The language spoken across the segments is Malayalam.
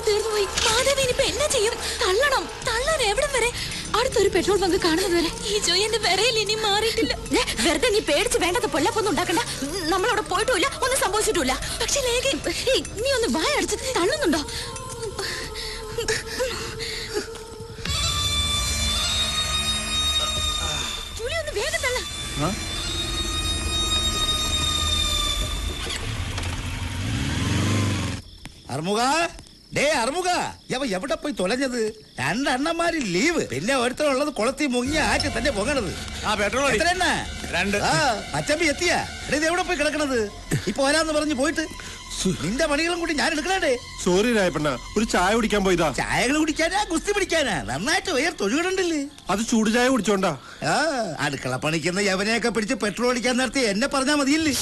തീർന്നുപോയി. മാധവി ഇനിയിപ്പോ എന്നാ ചെയ്യും? തള്ളാൻ എവിടം വരെ? അടുത്തൊരു പെട്രോൾ ബങ്ക് കാണുന്നത് വരെ ഈ ജോയിന്റെ വിറയിൽ ഇനി മാറിയിട്ടില്ല. വെറുതെ നീ പേടിച്ച് വേണ്ടത് പൊല്ലപ്പൊന്നും ഉണ്ടാക്കണ്ട. നമ്മളവിടെ പോയിട്ടുമില്ല, ഒന്നും സംഭവിച്ചിട്ടില്ല. പക്ഷെ ലേഖ നീ ഒന്ന് വായ അടിച്ച് തള്ളുന്നുണ്ടോ? ജൂലി ഒന്ന് വേഗം തള്ള. അർമുക, അർമുക, എവിടെ പോയി തൊലഞ്ഞത്? രണ്ടെണ്ണന്മാര് ലീവ്, പിന്നെ ഒരുത്തരുള്ളത് കുളത്തി മുങ്ങിയ ആറ്റ് തന്നെ പൊങ്ങണത്. അച്ചമ്പി എത്തിയാ? എവിടെ പോയി കിടക്കണത്? ഇപ്പൊ വരാന്ന് പറഞ്ഞു പോയിട്ട് നിന്റെ പണികളും കൂടി ഞാൻ എടുക്കണേ. സോറി രായപ്പണ്ണ, ഒരു ചായ കുടിക്കാൻ പോയതാ. ചായകൾ കുടിക്കാനാ കുസ്തി പിടിക്കാനാ? നന്നായിട്ട് വയർത്തൊഴുകണുണ്ടല്ലേ? അത് ചൂട് ചായ കുടിച്ചോണ്ടാ. അടുക്കള പണിക്കുന്ന യവനെയൊക്കെ പിടിച്ച് പെട്രോൾ അടിക്കാൻ നിർത്തി എന്നെ പറഞ്ഞാ മതിയില്ലേ?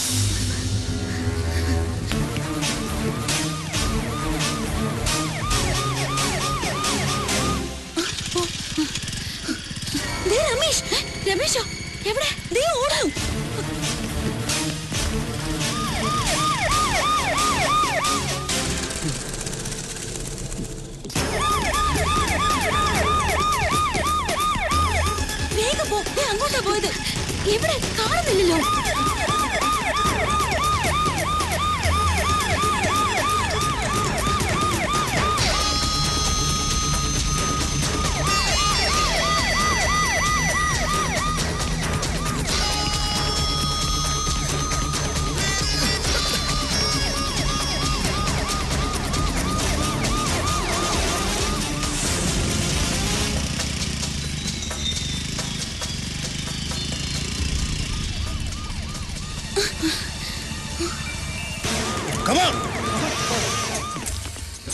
രമേശോ എവിടെ? ദേ ഓടും. വേഗം പോ. അങ്ങോട്ടാ പോയത്. എവിടെ? കാണുന്നില്ലല്ലോ.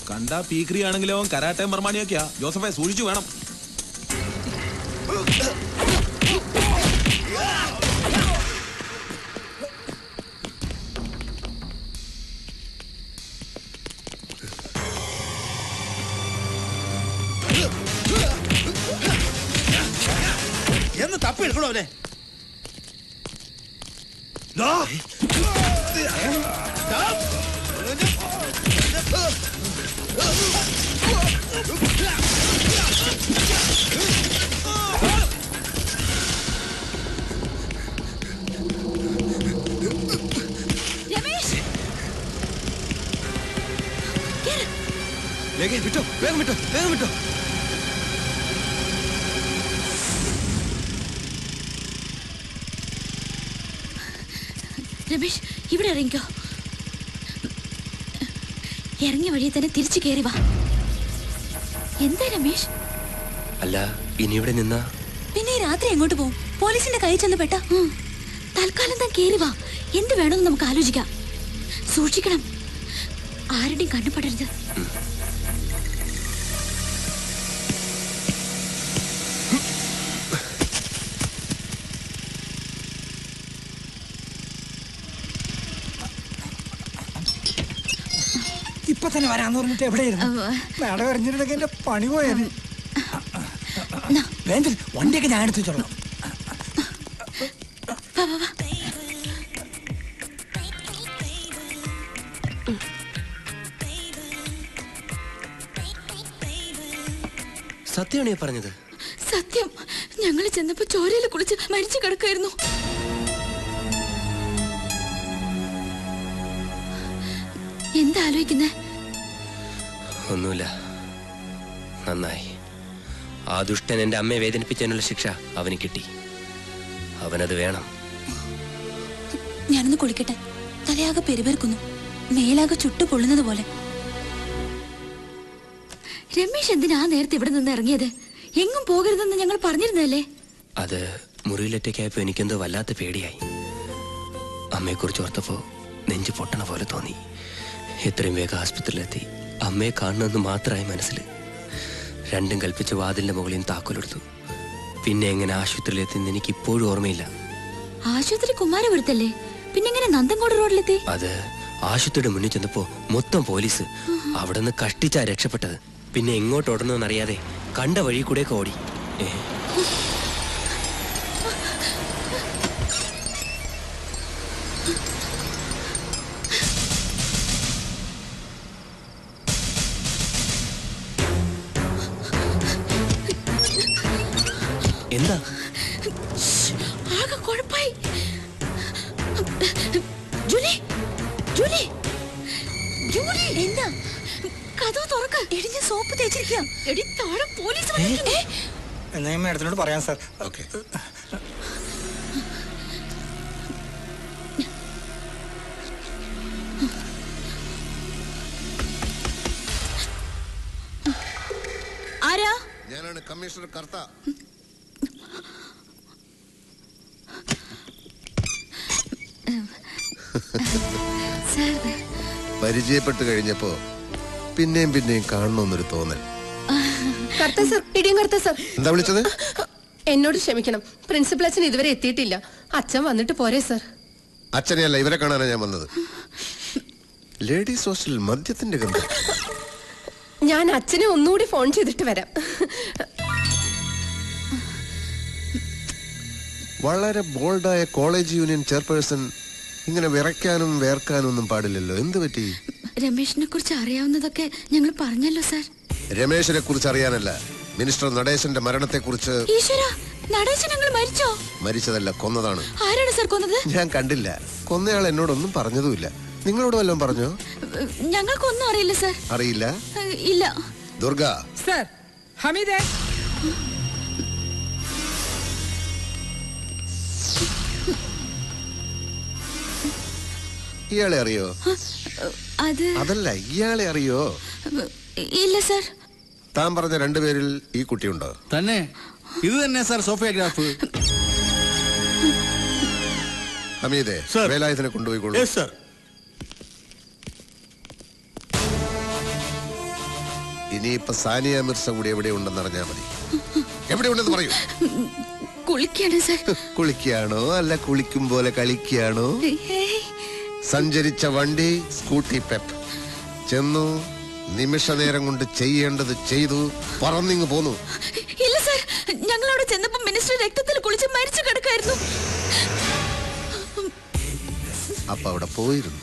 കണ്ടാ പീക്രി ആണെങ്കിലോ കരാട്ടയും ബർമാനിയൊക്കെയാ. ജോസഫെ സൂക്ഷിച്ചു വേണം. എന്ന് തപ്പി എടുക്കണോ അവനെ? വിട്ടോ, വേഗം വിട്ടോ, വേഗം വിട്ടോ. രമേശ് ഇവിടെ ഇറങ്ങിക്കോ. ഇറങ്ങിയ വഴി തന്നെ തിരിച്ചു കയറി വാ. എന്താ രമേശ്? അല്ല, ഇനി ഇവിടെ നിന്നാ പിന്നെ രാത്രി എങ്ങോട്ട് പോകും? പോലീസിന്റെ കൈ ചെന്ന് പെട്ട. തൽക്കാലം താൻ കയറി വാ. എന്ത് വേണമെന്ന് നമുക്ക് ആലോചിക്കാം. സൂക്ഷിക്കണം, ആരുടെയും കണ്ണുപെടരുത്. ഇപ്പൊ തന്നെ വരാന്ന് പറഞ്ഞിട്ട് എവിടെയായിരുന്നു? നാടകം അറിഞ്ഞിട്ടുണ്ടെങ്കിൽ എന്റെ പണി പോയത്. വേണ്ട, വണ്ടിയൊക്കെ ഞാൻ എടുത്തു വെച്ചോളാം. സത്യമാണോ പറഞ്ഞത്? സത്യം. ഞങ്ങൾ ചെന്നപ്പോ ചോരയിൽ കുളിച്ച് മരിച്ചു കിടക്കായിരുന്നു. എന്താ ആലോചിക്കുന്നേ? ഒന്നുമില്ല. നന്നായി. ആ ദുഷ്ടൻ എന്റെ അമ്മയെ വേദനിപ്പിച്ചതിനുള്ള ശിക്ഷ അവന് കിട്ടി. അവനത് വേണം. ഞാനൊന്ന് കുളിക്കട്ടെ. തലയാകെ പെരുപെരുക്കുന്നു, മേലാകെ ചുട്ടു പൊള്ളുന്നത് പോലെ. രമേശ് എന്തിനാ നേരത്തെ ഇവിടെ നിന്ന് ഇറങ്ങിയത്? എങ്ങും പോകരുതെന്ന് ഞങ്ങൾ പറഞ്ഞിരുന്നല്ലേ? അത് മുറിയിലൊറ്റയ്ക്കായപ്പോ എനിക്കെന്തോ വല്ലാത്ത പേടിയായി. അമ്മയെക്കുറിച്ച് ഓർത്തപ്പോ നെഞ്ചു പൊട്ടണ പോലെ തോന്നി. എത്രയും വേഗം ആസ്പത്രിയിലെത്തി അമ്മയെ കാണണമെന്ന് മാത്രമായി മനസ്സിൽ. രണ്ടും കൽപ്പിച്ച് വാതിലിന്റെ മുകളിൽ താക്കോലെടുത്തു. പിന്നെ എങ്ങനെ ആശുപത്രിയിലെത്തിന്ന് എനിക്ക് ഇപ്പോഴും ഓർമ്മയില്ല. ആശുപത്രി കുമാരപുരത്തല്ലേ? പിന്നെ എങ്ങനെ നന്ദൻകോട് റോഡിലെത്തി? അത് ആശുപത്രിയുടെ മുന്നിൽ ചെന്നപ്പോ മൊത്തം പോലീസ്. അവിടെ നിന്ന് കഷ്ടിച്ചാ രക്ഷപ്പെട്ടത്. പിന്നെ എങ്ങോട്ട് ഓടണമെന്നറിയാതെ കണ്ട വഴി കൂടെയൊക്കെ ഓടി. എന്താ? ആകെ കുഴപ്പായി. ജൂലി, ജൂലി, ജൂലി, എന്താ? കഥവ് തുറക്ക. എടി ഞാൻ സോപ്പ് തേച്ചിരിക്കാം. എടി താഴെ പോലീസ് വന്നിട്ടുണ്ട്. എന്നാ ഞാൻ മാഡത്തിനോട് പറയാം സാർ. ഓക്കെ. ആരാ? ഞാനാണ് കമ്മീഷണർ കർത്ത. പരിചയപ്പെട്ട് കഴിഞ്ഞപ്പോ പിന്നെയും പിന്നെയും കാണണമെന്നൊരു തോന്നൽ. കർത്ത സർ, ഇടിയും കർത്ത സർ. എന്താ വിളിച്ചത്? എന്നോട് ക്ഷമിക്കണം, പ്രിൻസിപ്പൽ അച്ഛൻ ഇതുവരെ എത്തിയിട്ടില്ല. അച്ഛൻ വന്നിട്ട് പോരെ സർ. അച്ഛനെയല്ല, ഇവരെ കാണാനാണ് ഞാൻ വന്നത്. ലേഡീസ് ഹോസ്റ്റലിൽ മദ്യത്തിന്റെ ഗന്ധം. ഞാൻ അച്ഛനെ ഒന്നുകൂടി ഫോൺ ചെയ്തിട്ട് വരാം. വളരെ ബോൾഡായ കോളേജ് യൂണിയൻ ചെയർപേഴ്സൺ ഇങ്ങനെ വിറയ്ക്കാനും വേർക്കാനും ഒന്നും പാടില്ലല്ലോ. എന്ത് പറ്റി? രമേശിനെ കുറിച്ച് അറിയാവുന്നതൊക്കെ ഞങ്ങൾ പറഞ്ഞല്ലോ സാർ. രമേശിനെ കുറിച്ച് അറിയാനല്ല, മിനിസ്റ്റർ നടേശന്റെ മരണത്തെ കുറിച്ച്. ഈശ്വര, നടേശൻ ഞങ്ങൾ മരിച്ചോ? മരിച്ചതല്ല, കൊന്നതാണ്. ആരാണ് സാർ കൊന്നത്? ഞാൻ കണ്ടില്ല. കൊന്നയാൾ എന്നോടൊന്നും പറഞ്ഞതുമില്ല. നിങ്ങളോട് വല്ലതും പറഞ്ഞോ? ഞങ്ങൾക്കൊന്നും അറിയില്ല സാർ. അറിയില്ല? ഇല്ല. ദുർഗ. സാർ, ഹമീദേ. ഇയാളെ അറിയോ? അത് അതല്ല, ഇയാളെ അറിയോ? ഇല്ല സാർ. താൻ പറഞ്ഞ രണ്ടുപേരിൽ ഈ കുട്ടിയുണ്ടോ? തന്നെ ഇത് തന്നെ സാർ സോഫിയോഗ്രാഫ്. ഹമീദേ, വേലായുധനെ കൊണ്ടുപോയിക്കോളൂ. ഇനിയിപ്പൊ സാനിയ മിർസ കൂടി എവിടെ ഉണ്ടെന്ന് അറിഞ്ഞാ മതി. എവിടെ ഉണ്ടെന്ന് പറയൂ. കുളിക്കാണ് സാർ. കുളിക്കാണോ അല്ല കുളിക്കും പോലെ കളിക്കാണോ? സഞ്ചരിച്ച വണ്ടി സ്കൂട്ടി പെപ്പ്. ചെന്നു, നിമിഷ നേരം കൊണ്ട് ചെയ്യേണ്ടത് ചെയ്തു, പറന്നിങ് പോന്നു. ഇല്ല സാർ, ഞങ്ങളവിടെ ചെന്നപ്പോ മിനിസ്റ്റർ രക്തത്തിൽ കുളിച്ച് മരിച്ചു കിടക്കായിരുന്നു. അപ്പൊ അവിടെ പോയിരുന്നു.